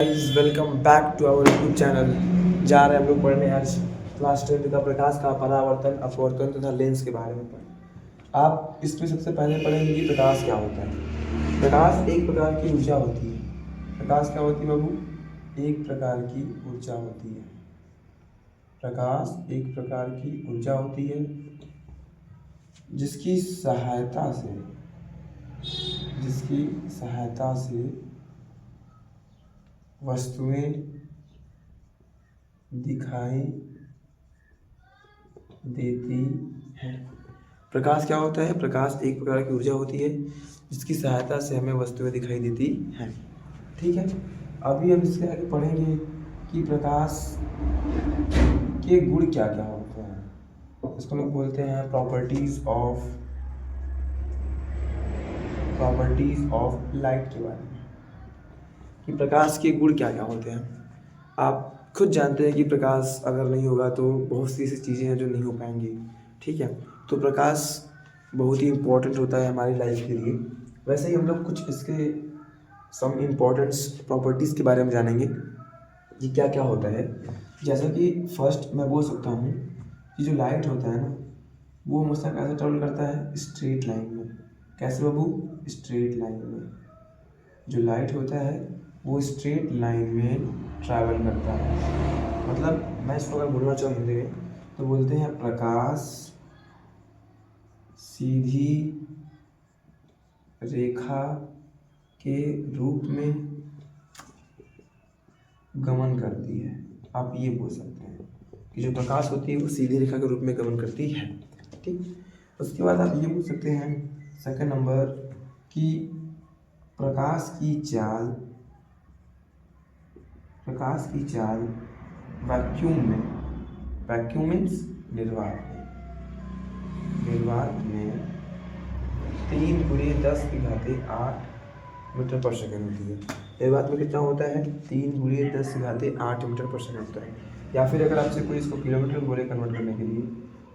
Guys welcome back to our YouTube channel. जा रहे हैं हम लोग पढ़ने आज क्लास 10 का प्रकाश का परावर्तन अपवर्तन तथा लेंस के बारे में पढ़ें। आप इसमें सबसे पहले पढ़ेंगे कि प्रकाश क्या होता है। प्रकाश एक प्रकार की ऊर्जा होती है। प्रकाश क्या होती है बाबू? एक प्रकार की ऊर्जा होती है। प्रकाश एक प्रकार की ऊर्जा होती है जिसकी सहायता से वस्तुएं दिखाई देती हैं। प्रकाश क्या होता है? प्रकाश एक प्रकार की ऊर्जा होती है जिसकी सहायता से हमें वस्तुएं दिखाई देती हैं। ठीक है, अभी हम इसके आगे पढ़ेंगे कि प्रकाश के गुण क्या क्या होते हैं। इसको लोग बोलते हैं प्रॉपर्टीज ऑफ लाइट के बारे में, कि प्रकाश के गुण क्या क्या होते हैं। आप खुद जानते हैं कि प्रकाश अगर नहीं होगा तो बहुत सी ऐसी चीज़ें हैं जो नहीं हो पाएंगी। ठीक है, तो प्रकाश बहुत ही इम्पोर्टेंट होता है हमारी लाइफ के लिए। वैसे ही हम लोग कुछ इसके सम इम्पोर्टेंट्स प्रॉपर्टीज़ के बारे में जानेंगे कि क्या क्या होता है। जैसा कि फर्स्ट मैं बोल सकता हूँ कि जो लाइट होता है ना, वो हमेशा कैसे ट्रेवल करता है? स्ट्रेट लाइन में। कैसे बाबू? स्ट्रेट लाइन में। जो लाइट होता है वो स्ट्रेट लाइन में ट्रैवल करता है। मतलब मैं इसको अगर बोलना चाहूँ हिंदी में तो बोलते हैं प्रकाश सीधी रेखा के रूप में गमन करती है। आप ये बोल सकते हैं कि जो प्रकाश होती है वो सीधी रेखा के रूप में गमन करती है। ठीक, उसके बाद आप ये बोल सकते हैं सेकंड नंबर कि प्रकाश की चाल वैक्यूम मीन्स निर्वात में 3×10⁸ मीटर पर सेकेंड होती है। निर्वात में कितना होता है? 3×10⁸ मीटर पर सेकेंड होता है। या फिर अगर आपसे कोई इसको किलोमीटर में बोले कन्वर्ट करने के लिए,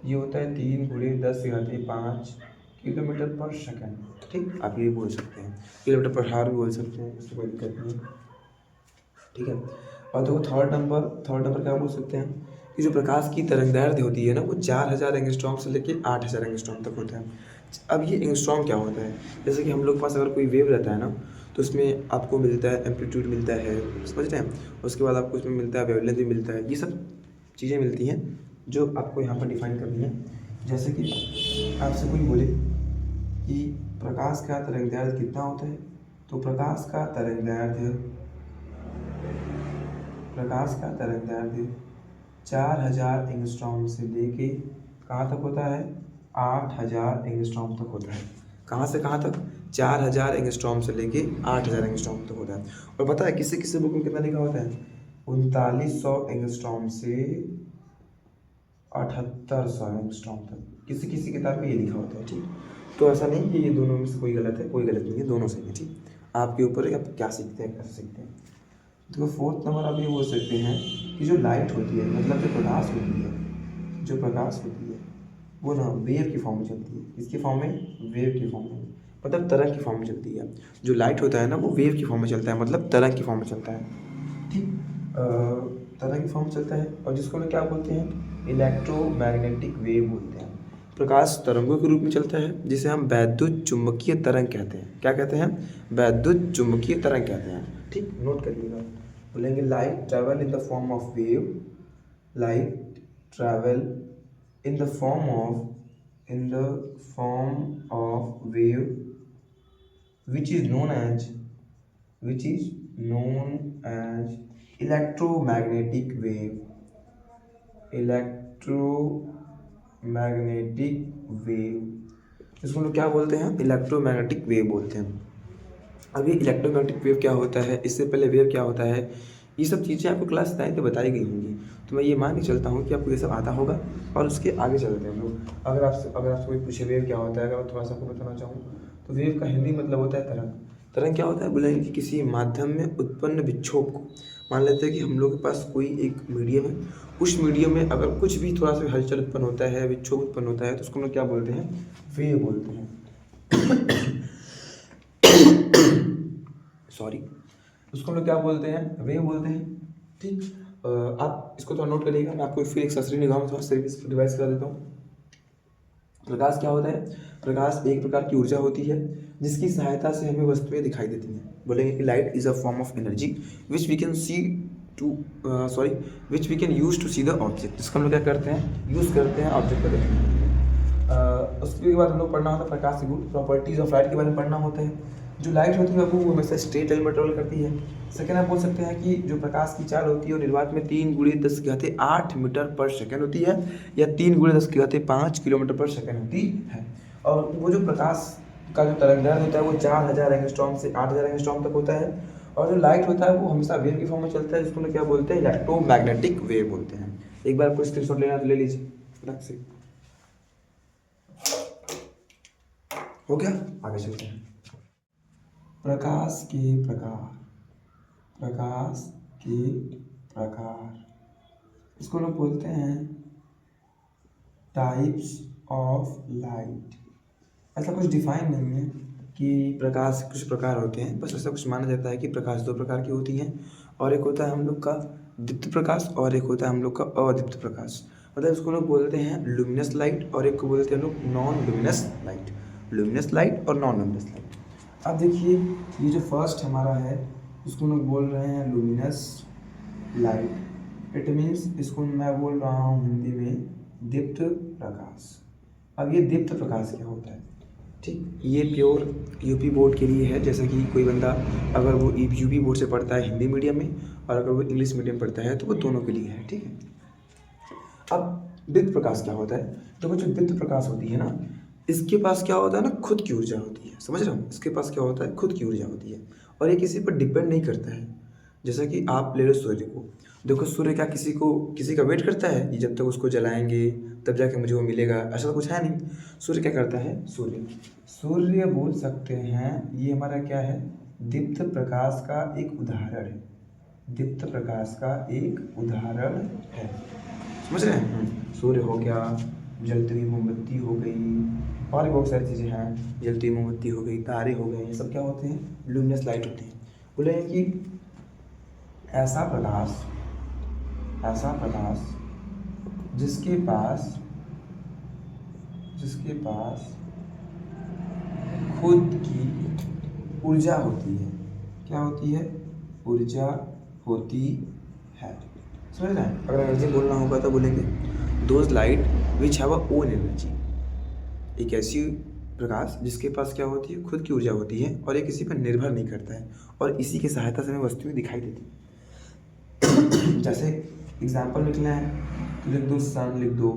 ये होता है 3×10⁵ किलोमीटर पर सेकेंड। ठीक, आप ये बोल सकते हैं, किलोमीटर पर हावर भी बोल सकते हैं, इससे कोई दिक्कत नहीं है। ठीक है, और देखो थर्ड नंबर क्या बोल सकते हैं कि जो प्रकाश की तरंगदैर्ध्य होती है ना, वो 4000 एंगस्ट्रॉम से लेकर 8000 एंगस्ट्रॉम तक होता है। अब ये एंगस्ट्रॉम क्या होता है? जैसे कि हम लोग के पास अगर कोई वेव रहता है ना, तो उसमें आपको मिलता है एम्पलीट्यूड मिलता है, समझ रहे हैं। उसके बाद आपको उसमें मिलता है वेवलेंथ भी मिलता है। ये सब चीज़ें मिलती हैं जो आपको यहाँ पर डिफाइन करनी है। जैसे कि आपसे कोई बोले कि प्रकाश का तरंगदैर्ध्य कितना होता है, तो प्रकाश का तरंगदैर्ध्य 4000 एंगस्ट्रॉम से लेके कहाँ तक होता है? 8000 एंगस्ट्रॉम तक होता है। कहाँ से कहाँ तक? 4000 एंगस्ट्रॉम से लेके 8000 एंगस्ट्रॉम तक होता है। और पता है किसी किसी बुक में कितना लिखा होता है? 3900 एंगस्ट्रॉम से 7800 एंगस्ट्रॉम तक। किसी किसी किताब में ये लिखा होता है। ठीक, तो ऐसा नहीं कि ये दोनों में से कोई गलत है, कोई गलत नहीं है, दोनों सही है। ठीक, आपके ऊपर है आप क्या सीखते हैं, कैसे सीखते हैं। तो फोर्थ नंबर आप ये बोल सकते हैं कि जो लाइट होती है, मतलब जो प्रकाश होती है वो ना वेव की फॉर्म में चलती है। इसके फॉर्म में? वेव की फॉर्म में, मतलब तरंग की फॉर्म में चलती है। जो लाइट होता है ना, वो वेव की फॉर्म में चलता है, मतलब तरंग की फॉर्म में चलता है। ठीक, तरंग की फॉर्म में चलता है, और जिसको लोग क्या बोलते हैं? इलेक्ट्रोमैग्नेटिक वेव बोलते हैं। प्रकाश तरंगों के रूप में चलता है, जिसे हम वैद्युत चुम्बकीय तरंग कहते हैं। क्या कहते हैं? वैद्युत चुम्बकीय तरंग कहते हैं। ठीक, नोट करिएगा। बोलेंगे light travel in the form of wave, light travel in the form of wave which is known as electromagnetic wave। इसको लोग क्या बोलते हैं? इलेक्ट्रोमैग्नेटिक वेव बोलते हैं। अभी इलेक्ट्रोमैग्नेटिक वेव क्या होता है, इससे पहले वेव क्या होता है, ये सब चीज़ें आपको क्लास 9 में बताई गई होंगी। तो मैं ये मान के चलता हूँ कि आपको ये सब आता होगा। और उसके आगे चलते हैं हम लोग। अगर आपसे कोई पूछे वेव क्या होता है, अगर मैं थोड़ा सा आपको बताना चाहूँ तो वेव का हिंदी मतलब होता है तरंग। तरंग क्या होता है? बोलेंगे कि किसी माध्यम में उत्पन्न विक्षोभ को, मान लेते हैं कि हम लोग के पास कोई एक मीडियम है, उस मीडियम में अगर कुछ भी थोड़ा सा हलचल उत्पन्न होता है, विक्षोभ उत्पन्न होता है, तो उसको हम लोग क्या बोलते हैं? वेव बोलते हैं। सॉरी, उसको हम लोग क्या बोलते हैं, वेव बोलते हैं। ठीक, आप इसको थोड़ा नोट करिएगा, मैं आपको फिर एक शास्त्रीय निगाह में थोड़ा सर्विस रिवाइज करा देता हूँ। प्रकाश क्या होता है, प्रकाश एक प्रकार की ऊर्जा होती है जिसकी सहायता से हमें वस्तुएं दिखाई देती हैं। बोलेंगे कि light is a form of energy which we can see to which we can use to see the object. जिसको हम लोग क्या करते हैं, यूज़ करते हैं ऑब्जेक्ट को देखने के लिए। उसके बाद हम लोग पढ़ना होता है प्रकाश के गुण, प्रॉपर्टीज ऑफ लाइट के बारे में पढ़ना होता है। जो लाइट होती है वो हमेशा स्ट्रेट लाइन में ट्रेवल करती है। सेकेंड आप बोल सकते हैं कि जो प्रकाश की चाल होती है वो निर्वात में 3 × 10⁸ मीटर पर सेकेंड होती है, या 3 × 10⁵ 5 किलोमीटर पर सेकेंड होती है। और वो जो प्रकाश का जो तरंगदैर्घ्य होता है वो 4000 एंगस्ट्रॉम से 8000 एंगस्ट्रॉम तक होता है। और जो लाइट होता है वो हमेशा वेव की फॉर्म में चलता है, जिसको हम क्या बोलते हैं, इलेक्ट्रोमैग्नेटिक वेव बोलते हैं। एक बार आपको स्क्रीनशॉट लेना तो ले लीजिए फटाक से। हो गया, आगे चलते हैं। प्रकाश के प्रकार, प्रकाश के प्रकार, इसको लोग बोलते हैं टाइप्स ऑफ लाइट। ऐसा कुछ डिफाइन नहीं है कि प्रकाश कुछ प्रकार होते हैं, बस ऐसा कुछ माना जाता है कि प्रकाश 2 प्रकार की होती हैं, और एक होता है हम लोग का दीप्त प्रकाश और एक होता है हम लोग का अदीप्त प्रकाश। मतलब इसको लोग बोलते हैं लुमिनस लाइट और एक को बोलते हैं लोग non luminous light. Luminous light और नॉन लुमिनस लाइट। अब देखिए ये जो फर्स्ट हमारा है उसको लोग बोल रहे हैं लुमिनस लाइट। इट मीन्स इसको मैं बोल रहा हूँ हिंदी में दीप्त प्रकाश। अब ये दीप्त प्रकाश क्या होता है, ठीक, ये प्योर यूपी बोर्ड के लिए है। जैसे कि कोई बंदा अगर वो यूपी बोर्ड से पढ़ता है हिंदी मीडियम में, और अगर वो इंग्लिश मीडियम पढ़ता है तो वो दोनों के लिए है, ठीक है। अब दीप्त प्रकाश क्या होता है, तो जो दीप्त प्रकाश होती है ना, इसके पास क्या होता है ना, खुद की ऊर्जा होती है। समझ रहे हो, इसके पास क्या होता है, खुद की ऊर्जा होती है, और ये किसी पर डिपेंड नहीं करता है। जैसा कि आप ले लो सूर्य को, देखो सूर्य क्या किसी का वेट करता है कि जब तक उसको जलाएंगे तब जाके मुझे वो मिलेगा, ऐसा तो कुछ है नहीं। सूर्य क्या करता है, सूर्य बोल सकते हैं ये हमारा क्या है, दीप्त प्रकाश का एक उदाहरण है। दीप्त प्रकाश का एक उदाहरण है, समझ रहे हैं। सूर्य हो गया, जलती हुई मोमबत्ती हो गई, और भी बहुत सारी चीज़ें हैं, जलती हुई मोमबत्ती हो गई, तारे हो गए, ये सब क्या होते हैं, लुमिनस लाइट होते हैं। बोले कि ऐसा प्रकाश जिसके पास खुद की ऊर्जा होती है। क्या होती है, ऊर्जा होती है, समझ रहे हैं। अगर एनर्जी बोलना होगा तो बोलेंगे those light which have a own energy. एक ऐसी प्रकाश जिसके पास क्या होती है, खुद की ऊर्जा होती है, और ये किसी पर निर्भर नहीं करता है, और इसी की सहायता से हमें वस्तुएं दिखाई देती है। जैसे एग्जाम्पल निकले हैं तो लिख दो सन, लिख दो,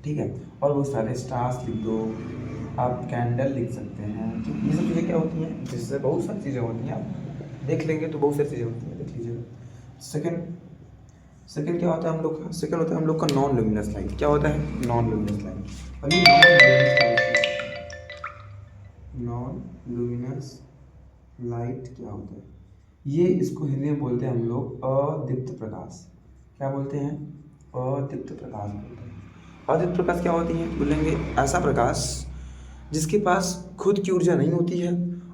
ठीक है, और बहुत सारे स्टार्स लिख दो, आप कैंडल लिख सकते हैं। तो ये सब चीज़ें क्या होती हैं, जिससे बहुत सारी चीज़ें होती हैं, आप देख लेंगे तो बहुत सारी चीज़ें होती हैं, देख लीजिएगा। सेकंड क्या होता है हम लोग का, सेकंड होता है हम लोग का नॉन लुमिनस लाइट। क्या होता है, नॉन लुमिनस लाइट। और ये नॉन लुमिनस लाइट क्या होता है, ये इसको हिंदी में बोलते हैं हम लोग अदीप्त प्रकाश। क्या बोलते हैं, अदीप्त प्रकाश बोलते हैं। अदीप्त प्रकाश क्या होती है, बोलेंगे ऐसा प्रकाश जिसके पास खुद की ऊर्जा नहीं होती है,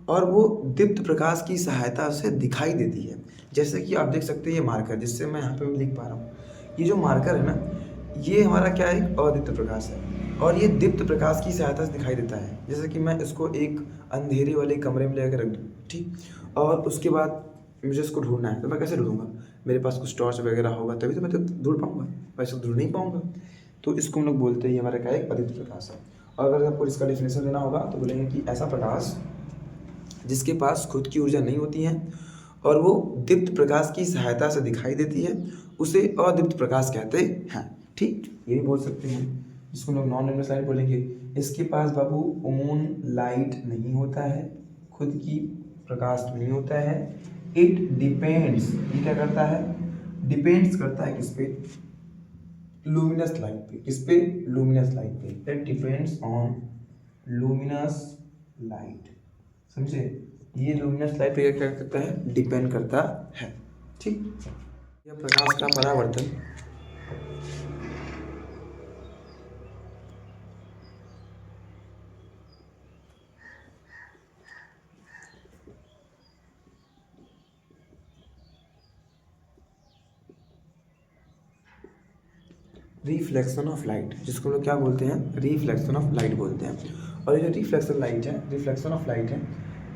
और वो दीप्त प्रकाश की सहायता से दिखाई देती है। जैसे कि आप देख सकते हैं ये मार्कर, जिससे मैं यहाँ पे लिख पा रहा हूँ, ये जो मार्कर है ना, ये हमारा क्या है, अदीप्त प्रकाश है, और ये दीप्त प्रकाश की सहायता से दिखाई देता है। जैसे कि मैं इसको एक अंधेरे वाले कमरे में लेकर रख दूँ, ठीक, और उसके बाद मुझे इसको ढूंढना है, तो मैं कैसे ढूंढूंगा, मेरे पास कुछ टॉर्च वगैरह होगा तभी तो मैं तो ढूंढ पाऊंगा, वैसे तो ढूंढ नहीं पाऊंगा। तो इसको हम लोग बोलते हैं ये हमारा क्या है, अदीप्त प्रकाश है। और अगर आपको इसका डेफिनेशन देना होगा तो बोलेंगे कि ऐसा प्रकाश जिसके पास खुद की ऊर्जा नहीं होती है और वो दीप्त प्रकाश की सहायता से दिखाई देती है, उसे अदीप्त प्रकाश कहते हैं, ठीक। ये भी बोल सकते हैं, जिसको लोग नॉन लुमिनस लाइट बोलेंगे। इसके पास बाबू ओन लाइट नहीं होता है, खुद की प्रकाश नहीं होता है। इट डिपेंड्स, ये क्या करता है, डिपेंड्स करता है किस पे, लुमिनस लाइट पे। किस पे, लुमिनस लाइट पे। It depends on luminous light, समझे। ये लुमिनस लाइट पे क्या करता है, डिपेंड करता है, ठीक। यह प्रकाश का परावर्तन रिफ्लेक्शन ऑफ लाइट, जिसको हम लोग क्या बोलते हैं, रिफ्लेक्शन ऑफ लाइट बोलते हैं। और ये जो रिफ्लेक्शन ऑफ लाइट है,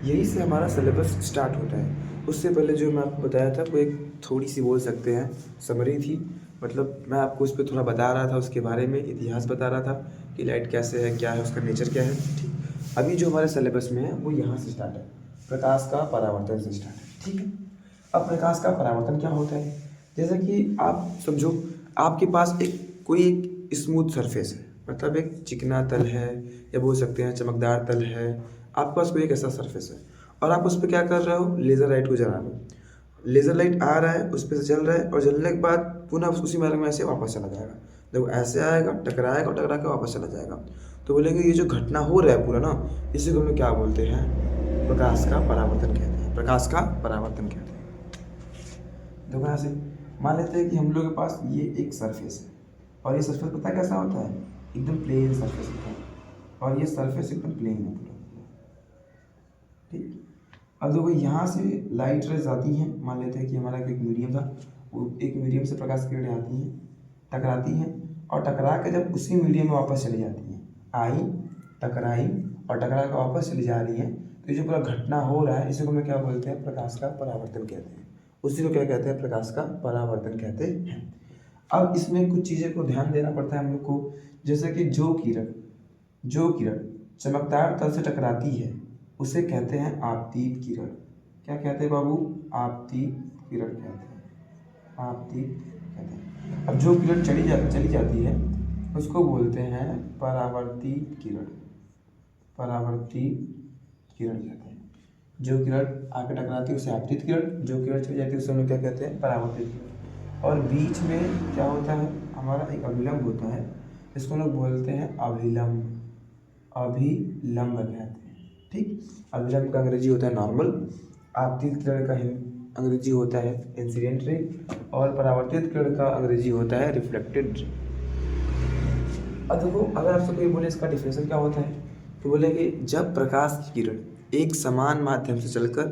यही से हमारा सिलेबस स्टार्ट होता है। उससे पहले जो मैं आपको बताया था वो एक थोड़ी सी बोल सकते हैं समरी थी, मतलब मैं आपको उस पर थोड़ा बता रहा था, उसके बारे में इतिहास बता रहा था कि लाइट कैसे है, क्या है, उसका नेचर क्या है। ठीक, अभी जो हमारे सिलेबस में है वो यहाँ से स्टार्ट है, प्रकाश का परावर्तन से स्टार्ट है। ठीक है, अब प्रकाश का परावर्तन क्या होता है, जैसे कि आप समझो आपके पास कोई एक स्मूथ सरफेस है, मतलब एक चिकना तल है या बोल सकते हैं चमकदार तल है, आपके पास कोई एक ऐसा सरफेस है और आप उस पर क्या कर रहे हो, लेज़र लाइट को जला रहे हो। लेज़र लाइट आ रहा है, उस पर से चल रहा है और जलने के बाद पुनः उसी मार्ग में ऐसे वापस चला जाएगा। देखो ऐसे आएगा, टकराएगा और टकरा के वापस चला जाएगा। तो बोलेंगे ये जो घटना हो रहा है पूरा ना, इसी को हम लोग क्या बोलते हैं, प्रकाश का परावर्तन कहते हैं। प्रकाश का परावर्तन कहते हैं। देखो यहाँ से मान लेते हैं कि हम लोग के पास ये एक सरफेस है और ये सरफेस पता है कैसा होता है, एकदम प्लेन सरफेस होता है और ये सरफेस एकदम प्लेन है पूरा। ठीक, अब देखो यहाँ से लाइट रेज आती हैं, मान लेते हैं कि हमारा एक मीडियम था, वो एक मीडियम से प्रकाश किरणें आती हैं, टकराती हैं और टकरा के जब उसी मीडियम में वापस चली जाती हैं, आई, टकराई और टकरा के वापस चली जा रही हैं, तो ये जो पूरा घटना हो रहा है इसी को हम क्या बोलते हैं, प्रकाश का परावर्तन कहते हैं। उसी को क्या कहते हैं, प्रकाश का परावर्तन कहते हैं। अब इसमें कुछ चीज़ें को ध्यान देना पड़ता है हम लोग को, जैसे कि जो किरण चमकदार तल से टकराती है उसे कहते हैं आपतीत किरण। क्या कहते हैं बाबू, आपतीत किरण कहते हैं, आपतीत कहते हैं। अब जो किरण चली जाती है उसको बोलते हैं परावर्तित किरण, परावर्तित किरण कहते हैं। जो किरण आके टकराती है उसे आपतित किरण, जो किरण चली जाती है उसे हम लोग क्या कहते हैं, परावर्तित किरण। और बीच में क्या होता है, हमारा एक अभिलंब होता है, इसको लोग बोलते हैं अभिलंब, अभिलंब कहते हैं। ठीक, अभिलंब का अंग्रेजी होता है नॉर्मल, आपतित किरण का अंग्रेजी होता है इंसिडेंट रे और परावर्तित किरण का अंग्रेजी होता है रिफ्लेक्टेड रे। अब देखो अगर आपसे कोई बोले इसका डिफिनेशन क्या होता है, तो बोलेंगे जब प्रकाश की किरण एक समान माध्यम से चलकर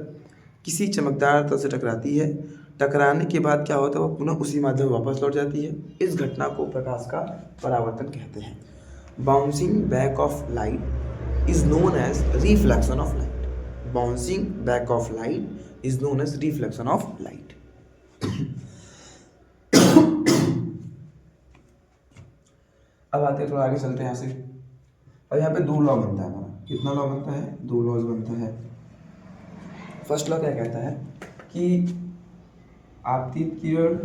किसी चमकदार तल से टकराती है, टकराने के बाद क्या होता है वो पुनः उसी माध्यम में वापस लौट जाती है, इस घटना को प्रकाश का परावर्तन कहते हैं। Bouncing back of light is known as reflection of light, bouncing back of light is known as reflection of light. अब आते हैं थोड़ा आगे चलते हैं यहाँ से, और यहाँ पे दो लॉ बनता है हमारा, कितना लॉ बनता है, दो लॉज बनता है। फर्स्ट लॉ क्या कहता है कि आपतित किरण,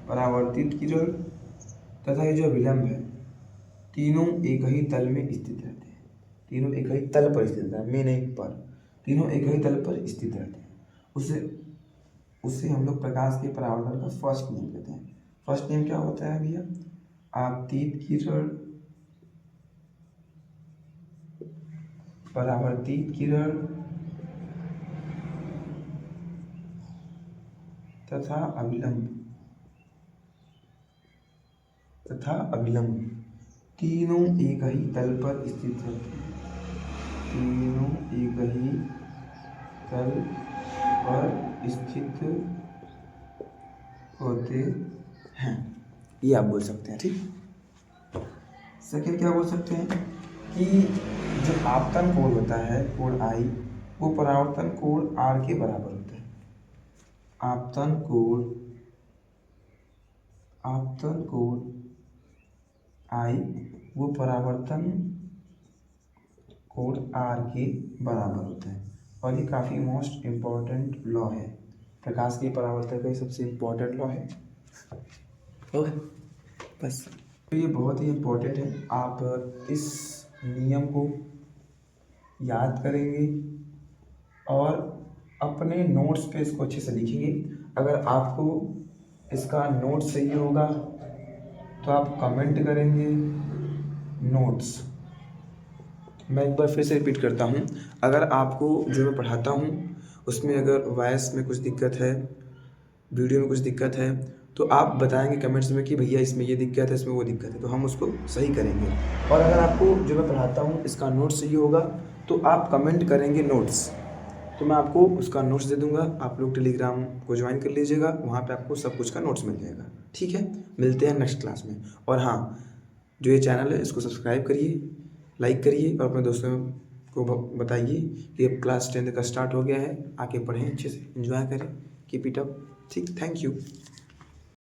परावर्तित किरण तथा ये जो विलंब है, तीनों एक ही तल में स्थित रहते हैं, तीनों एक ही तल पर स्थित रहते हैं, में नहीं पर, तीनों एक ही तल पर स्थित रहते हैं। उससे हम लोग प्रकाश के परावर्तन का फर्स्ट नियम कहते हैं। फर्स्ट नियम क्या होता है भैया, आपतित किरण, परावर्तित किरण तथा अभिलंब तीनों एक ही तल पर स्थित रहते हैं, तीनों एक ही तल पर स्थित होते हैं, ये आप बोल सकते हैं। ठीक, सेकेंड क्या बोल सकते हैं कि जो आपतन कोण होता है, कोण आई, वो परावर्तन कोण आर के बराबर होता है। आपतन कोण आई वो परावर्तन कोण आर के बराबर होता है, और ये काफ़ी मोस्ट इम्पॉर्टेंट लॉ है, प्रकाश की परावर्तन का सबसे इम्पोर्टेंट लॉ है। ओके, बस तो ये बहुत ही इम्पोर्टेंट है, आप इस नियम को याद करेंगे और अपने नोट्स पे इसको अच्छे से लिखेंगे। अगर आपको इसका नोट सही होगा तो आप कमेंट करेंगे नोट्स। मैं एक बार फिर से रिपीट करता हूँ, अगर आपको जो मैं पढ़ाता हूँ उसमें अगर वॉइस में कुछ दिक्कत है, वीडियो में कुछ दिक्कत है, तो आप बताएंगे कमेंट्स में कि भैया इसमें ये दिक्कत है, इसमें वो दिक्कत है, तो हम उसको सही करेंगे। और अगर आपको जो मैं पढ़ाता हूँ इसका नोट सही होगा तो आप कमेंट करेंगे नोट्स, तो मैं आपको उसका नोट्स दे दूँगा। आप लोग टेलीग्राम को ज्वाइन कर लीजिएगा, वहाँ पे आपको सब कुछ का नोट्स मिल जाएगा। ठीक है, मिलते हैं नेक्स्ट क्लास में। और हाँ, जो ये चैनल है इसको सब्सक्राइब करिए, लाइक करिए और अपने दोस्तों को बताइए कि अब क्लास 10 का स्टार्ट हो गया है, आके पढ़ें अच्छे से, एंजॉय करें, कीप इट अप। ठीक, थैंक यू।